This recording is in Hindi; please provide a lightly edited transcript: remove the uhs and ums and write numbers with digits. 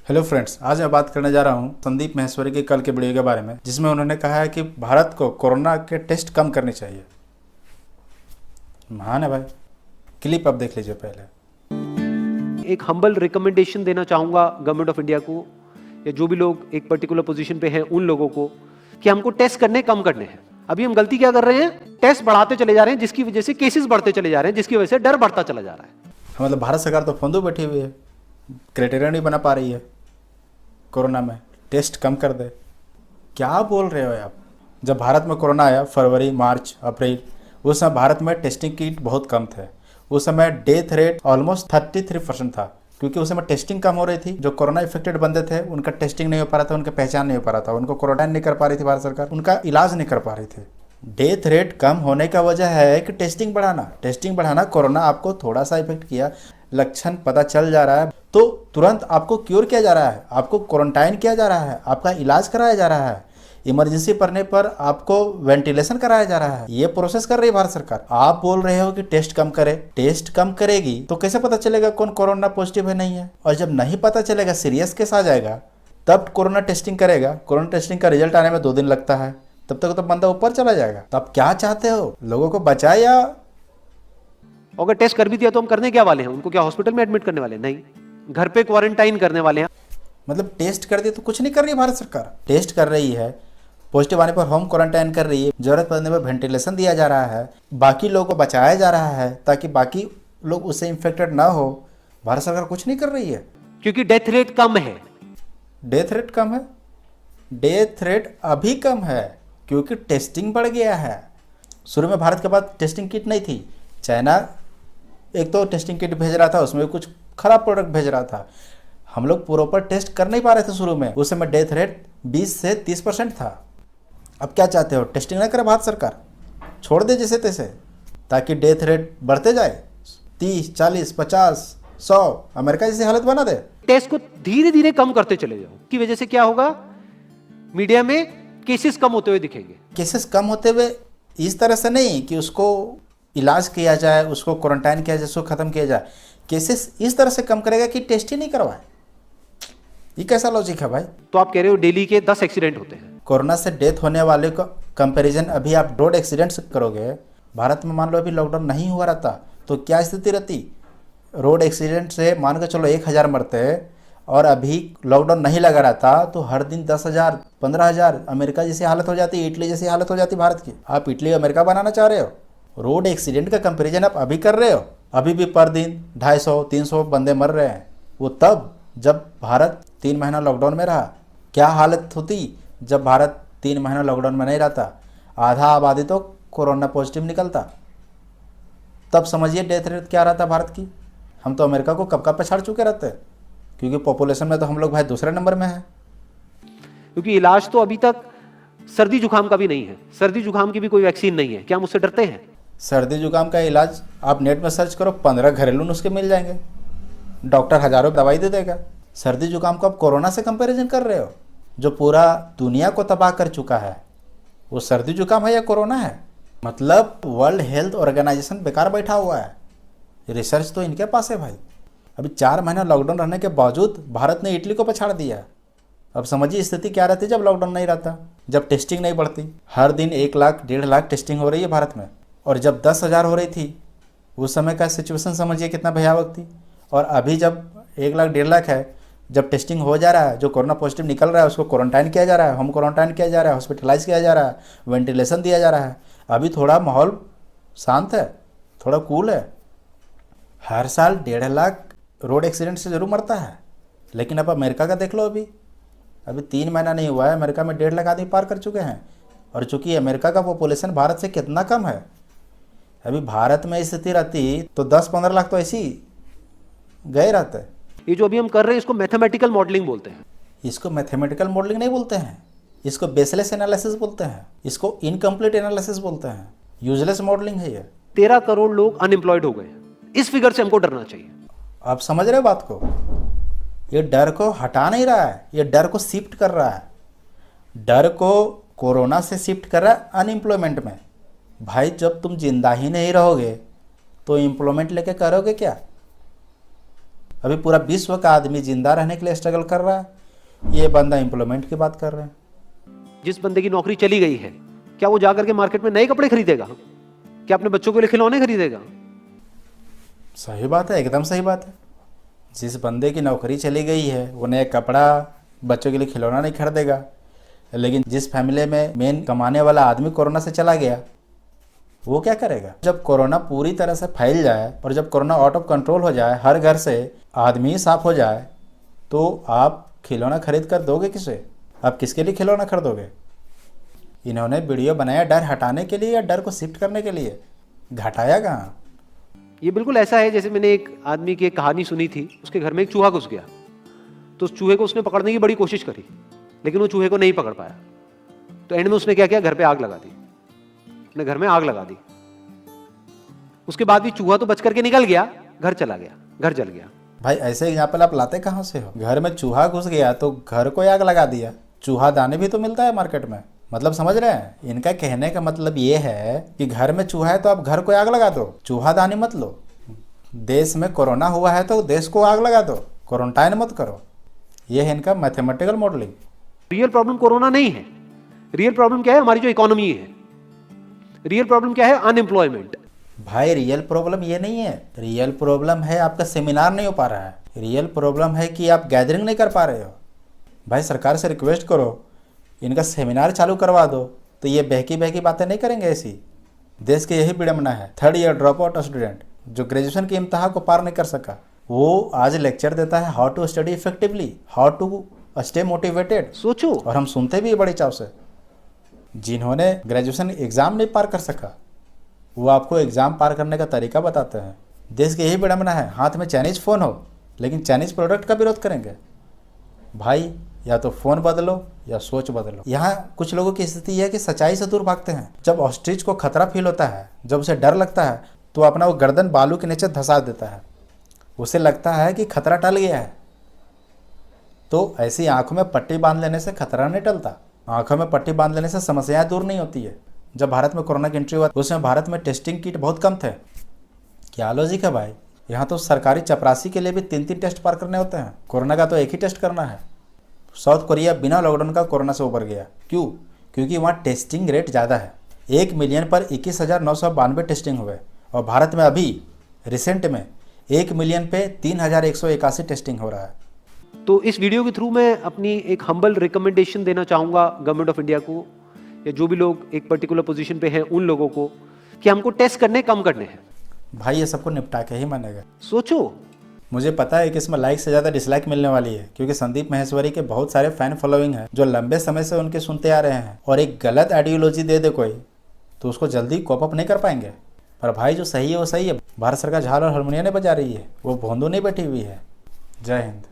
हेलो फ्रेंड्स, आज मैं बात करने जा रहा हूं संदीप माहेश्वरी के कल के वीडियो के बारे में, जिसमें उन्होंने कहा है कि भारत को कोरोना के टेस्ट कम करने चाहिए। महान है भाई। क्लिप आप देख लीजिए पहले। एक हम्बल रिकमेंडेशन देना चाहूंगा गवर्नमेंट ऑफ इंडिया को या जो भी लोग एक पर्टिकुलर पोजीशन पे हैं उन लोगों को कि हमको टेस्ट करने कम करने हैं। अभी हम गलती क्या कर रहे हैं, टेस्ट बढ़ाते चले जा रहे हैं, जिसकी वजह से केसेस बढ़ते चले जा रहे हैं, जिसकी वजह से डर बढ़ता चला जा रहा है। मतलब भारत सरकार तो फंदू बैठी हुई है, क्राइटेरिया नहीं बना पा रही है कोरोना में टेस्ट कम कर दे। क्या बोल रहे हो आप? जब भारत में कोरोना आया फरवरी, मार्च, अप्रैल, उस समय भारत में टेस्टिंग किट बहुत कम थे। उस समय डेथ रेट ऑलमोस्ट 33% था, क्योंकि उस समय टेस्टिंग कम हो रही थी। जो कोरोना इफेक्टेड बंदे थे उनका टेस्टिंग नहीं हो पा रहा था, उनका पहचान नहीं हो पा रहा था, उनको क्वारंटाइन नहीं कर पा रही थी भारत सरकार, उनका इलाज नहीं कर पा रही थी। डेथ रेट कम होने का वजह है कि टेस्टिंग बढ़ाना। कोरोना आपको थोड़ा सा इफेक्ट किया, लक्षण पता चल जा रहा है तो तुरंत आपको क्योर किया जा रहा है, आपको क्वारंटाइन किया जा रहा है, आपका इलाज कराया जा रहा है, इमरजेंसी पड़ने पर आपको वेंटिलेशन कराया जा रहा है। ये प्रोसेस कर रही है भारत सरकार। आप बोल रहे हो कि टेस्ट कम करे। टेस्ट कम करेगी तो कैसे पता चलेगा कौन कोरोना पॉजिटिव है नहीं है? और जब नहीं पता चलेगा, सीरियस केस आ जाएगा, तब कोरोना टेस्टिंग करेगा। कोरोना टेस्टिंग का रिजल्ट आने में 2 दिन लगता है, तब तक तो बंदा ऊपर चला जाएगा। तो आप क्या चाहते हो, लोगों को बचाए या? अगर टेस्ट कर भी दिया तो हम करने क्या वाले हैं? उनको क्या हॉस्पिटल में एडमिट करने वाले हैं? नहीं, घर पे क्वारंटाइन करने वाले हैं। मतलब टेस्ट कर दिया तो कुछ नहीं कर रही है भारत सरकार। टेस्ट कर रही है, पॉजिटिव आने पर होम क्वारंटाइन कर रही है, जरूरत पड़ने पर वेंटिलेशन दिया जा रहा है, बाकी लोगों को बचाया जा रहा है ताकि बाकी लोग उससे इन्फेक्टेड ना हो। भारत सरकार कुछ नहीं कर रही है क्योंकि डेथ रेट कम है। डेथ रेट कम है। डेथ रेट अभी कम है क्योंकि टेस्टिंग बढ़ गया है। शुरू में भारत के पास टेस्टिंग किट नहीं थी। चाइना एक तो टेस्टिंग किट भेज रहा था, उसमें कुछ खराब प्रोडक्ट भेज रहा था। हम लोग प्रॉपर टेस्ट कर नहीं पा रहे थे शुरू में। उस समय डेथ रेट 20 से 30% था। अब क्या चाहते हो, टेस्टिंग ना करे भारत सरकार, छोड़ दे जैसे तैसे, ताकि डेथ रेट बढ़ते जाए 30, 40, 50, 100, अमेरिका जैसी हालत बना दे। टेस्ट को धीरे धीरे कम करते चले जाओ, की वजह से क्या होगा, मीडिया में केसेस कम होते हुए दिखेंगे। केसेस कम होते हुए इस तरह से नहीं कि उसको इलाज किया जाए, उसको क्वारंटाइन किया जाए, उसको ख़त्म किया जाए। केसेस इस तरह से कम करेगा कि टेस्ट ही नहीं करवाए। ये कैसा लॉजिक है भाई? तो आप कह रहे हो डेली के 10 एक्सीडेंट होते हैं। कोरोना से डेथ होने वाले का कंपैरिजन अभी आप रोड एक्सीडेंट से करोगे। भारत में मान लो अभी लॉकडाउन नहीं हुआ रहता तो क्या स्थिति रहती? रोड एक्सीडेंट से मान के चलो 1000 मरते, और अभी लॉकडाउन नहीं लगा रहता तो हर दिन 10,000, 15,000 अमेरिका जैसी हालत हो जाती, इटली जैसी हालत हो जाती भारत की। आप इटली अमेरिका बनाना चाह रहे हो? रोड एक्सीडेंट का कंपैरिजन आप अभी कर रहे हो। अभी भी पर दिन 250, 300 बंदे मर रहे हैं। वो तब जब भारत 3 महीना लॉकडाउन में रहा। क्या हालत होती जब भारत 3 महीना लॉकडाउन में नहीं रहता? आधा आबादी तो कोरोना पॉजिटिव निकलता। तब समझिए डेथ रेट क्या रहता भारत की। हम तो अमेरिका को कब का पछाड़ चुके रहते, क्योंकि पॉपुलेशन में तो हम लोग भाई दूसरे नंबर में है। क्योंकि इलाज तो अभी तक सर्दी जुकाम का भी नहीं है, सर्दी जुकाम की भी कोई वैक्सीन नहीं है। क्या हम उससे डरते हैं? सर्दी जुकाम का इलाज आप नेट में सर्च करो, 15 घरेलू नुस्खे मिल जाएंगे, डॉक्टर हजारों दवाई दे देगा। सर्दी जुकाम को आप कोरोना से कंपैरिजन कर रहे हो, जो पूरा दुनिया को तबाह कर चुका है। वो सर्दी जुकाम है या कोरोना है? मतलब वर्ल्ड हेल्थ ऑर्गेनाइजेशन बेकार बैठा हुआ है। रिसर्च तो इनके पास है भाई। अभी 4 महीना लॉकडाउन रहने के बावजूद भारत ने इटली को पछाड़ दिया। अब समझिए स्थिति क्या रहती जब लॉकडाउन नहीं रहता, जब टेस्टिंग नहीं बढ़ती। हर दिन 1 लाख, 1.5 लाख टेस्टिंग हो रही है भारत में, और जब 10,000 हो रही थी उस समय का सिचुएशन समझिए कितना भयावह थी। और अभी जब 1 लाख, 1.5 लाख है, जब टेस्टिंग हो जा रहा है, जो कोरोना पॉजिटिव निकल रहा है उसको क्वारंटाइन किया जा रहा है, होम क्वारंटाइन किया जा रहा है, हॉस्पिटलाइज किया जा रहा है, वेंटिलेशन दिया जा रहा है। अभी थोड़ा माहौल शांत है, थोड़ा कूल है। हर साल 1.5 लाख रोड एक्सीडेंट से जरूर मरता है, लेकिन अब अमेरिका का देख लो। अभी 3 महीना नहीं हुआ है, अमेरिका में 1.5 लाख आदमी पार कर चुके हैं। और चूंकि अमेरिका का पॉपुलेशन भारत से कितना कम है, अभी भारत में स्थिति रहती तो 10-15 लाख तो ऐसे ही गए रहते। ये जो अभी हम कर रहे हैं इसको मैथमेटिकल मॉडलिंग बोलते हैं। इसको मैथमेटिकल मॉडलिंग नहीं बोलते हैं, इसको बेसलेस एनालिसिस बोलते हैं, इसको इनकम्प्लीट एनालिसिस बोलते हैं, यूजलेस मॉडलिंग है ये। 13 करोड़ लोग अनएम्प्लॉयड हो गए। इस फिगर से हमको डरना चाहिए। आप समझ रहे हो बात को? ये डर को हटा नहीं रहा है, ये डर को शिफ्ट कर रहा है। डर को कोरोना से शिफ्ट कर रहा है अनएम्प्लॉयमेंट में। भाई जब तुम जिंदा ही नहीं रहोगे तो एम्प्लॉयमेंट लेके करोगे क्या? अभी पूरा विश्व का आदमी जिंदा रहने के लिए स्ट्रगल कर रहा है, ये बंदा एम्प्लॉयमेंट की बात कर रहे हैं। जिस बंदे की नौकरी चली गई है, क्या वो जाकर के मार्केट में नए कपड़े खरीदेगा? क्या अपने बच्चों के लिए खिलौने खरीदेगा? सही बात है, एकदम सही बात है। जिस बंदे की नौकरी चली गई है वो नया कपड़ा, बच्चों के लिए खिलौना नहीं खरीदेगा। लेकिन जिस फैमिली में मेन कमाने वाला आदमी कोरोना से चला गया, वो क्या करेगा? जब कोरोना पूरी तरह से फैल जाए और जब कोरोना आउट ऑफ कंट्रोल हो जाए, हर घर से आदमी साफ हो जाए, तो आप खिलौना खरीद कर दोगे किसे? आप किसके लिए खिलौना खरीदोगे? इन्होंने वीडियो बनाया डर हटाने के लिए या डर को शिफ्ट करने के लिए? घटाया कहाँ? ये बिल्कुल ऐसा है जैसे मैंने एक आदमी की एक कहानी सुनी थी। उसके घर में एक चूहा घुस गया, तो उस चूहे को उसने पकड़ने की बड़ी कोशिश करी, लेकिन वो चूहे को नहीं पकड़ पाया। तो एंड में उसने क्या किया? घर पे आग लगा दी, अपने घर में आग लगा दी। उसके बाद भी चूहा तो बच करके निकल गया, घर चला गया, घर जल गया। भाई ऐसे एग्जाम्पल आप लाते कहाँ से हो? घर में चूहा घुस गया तो घर को आग लगा दिया। चूहा दाने भी तो मिलता है मार्केट में। मतलब समझ रहे हैं? इनका कहने का मतलब ये है कि घर में चूहा है तो आप घर को आग लगा दो, चूहा दानी मत लो। देश में कोरोना हुआ है तो देश को आग लगा दो, क्वारंटाइन मत करो। ये है इनका mathematical modelling. Real problem corona नहीं है। रियल प्रॉब्लम क्या है? हमारी जो इकोनॉमी है। रियल प्रॉब्लम क्या है? अनएम्प्लॉयमेंट। भाई रियल प्रॉब्लम ये नहीं है। रियल प्रॉब्लम है आपका सेमिनार नहीं हो पा रहा है। रियल प्रॉब्लम है कि आप गैदरिंग नहीं कर पा रहे हो। भाई सरकार से रिक्वेस्ट करो, इनका सेमिनार चालू करवा दो, तो ये बहकी बहकी बातें नहीं करेंगे ऐसी। देश के यही विडंबना है। 3rd year drop out student जो ग्रेजुएशन की इम्तहान को पार नहीं कर सका, वो आज लेक्चर देता है how to study effectively, how to stay motivated. सोचो। और हम सुनते भी बड़ी चाव से। जिन्होंने ग्रेजुएशन एग्जाम नहीं पार कर सका, वो आपको एग्जाम पार करने का तरीका बताते हैं। देश की यही विडंबना है। हाथ में चाइनीज फ़ोन हो लेकिन चाइनीज प्रोडक्ट का विरोध करेंगे। भाई या तो फ़ोन बदलो या सोच बदलो। यहाँ कुछ लोगों की स्थिति यह है कि सच्चाई से दूर भागते हैं। जब ऑस्ट्रिच को खतरा फील होता है, जब उसे डर लगता है, तो अपना वो गर्दन बालू के नीचे धंसा देता है। उसे लगता है कि खतरा टल गया है। तो ऐसी आंखों में पट्टी बांध लेने से खतरा नहीं टलता। आंखों में पट्टी बांध लेने से समस्याएं दूर नहीं होती है। जब भारत में कोरोना की एंट्री हुआ उसमें भारत में टेस्टिंग किट बहुत कम थे। क्या लॉजिक है भाई? यहाँ तो सरकारी चपरासी के लिए भी 3-3 टेस्ट पार करने होते हैं। कोरोना का तो एक ही टेस्ट करना है। साउथ कोरिया बिना लॉकडाउन का कोरोना से उबर गया। क्यों? क्योंकि वहाँ टेस्टिंग रेट ज़्यादा है। 1 मिलियन पर 21,992 टेस्टिंग हुए और भारत में अभी रिसेंट में 1 मिलियन पे 3,181 टेस्टिंग हो रहा है। तो इस वीडियो के थ्रू मैं अपनी एक हम्बल रिकमेंडेशन देना चाहूँगा गवर्नमेंट ऑफ इंडिया को, या जो भी लोग एक पर्टिकुलर पोजीशन पे हैं उन लोगों को, कि हमको टेस्ट करने कम करने हैं। भाई ये सबको निपटा के ही मानेगा। सोचो। मुझे पता है कि इसमें लाइक से ज़्यादा डिसलाइक मिलने वाली है, क्योंकि संदीप माहेश्वरी के बहुत सारे फैन फॉलोइंग हैं जो लंबे समय से उनके सुनते आ रहे हैं। और एक गलत आइडियोलॉजी दे कोई तो उसको जल्दी कॉप अप नहीं कर पाएंगे। पर भाई जो सही है वो सही है। भारत सरकार झाल और हारमोनियम नहीं बजा रही है, वो भोंदू नहीं बैठी हुई है। जय हिंद।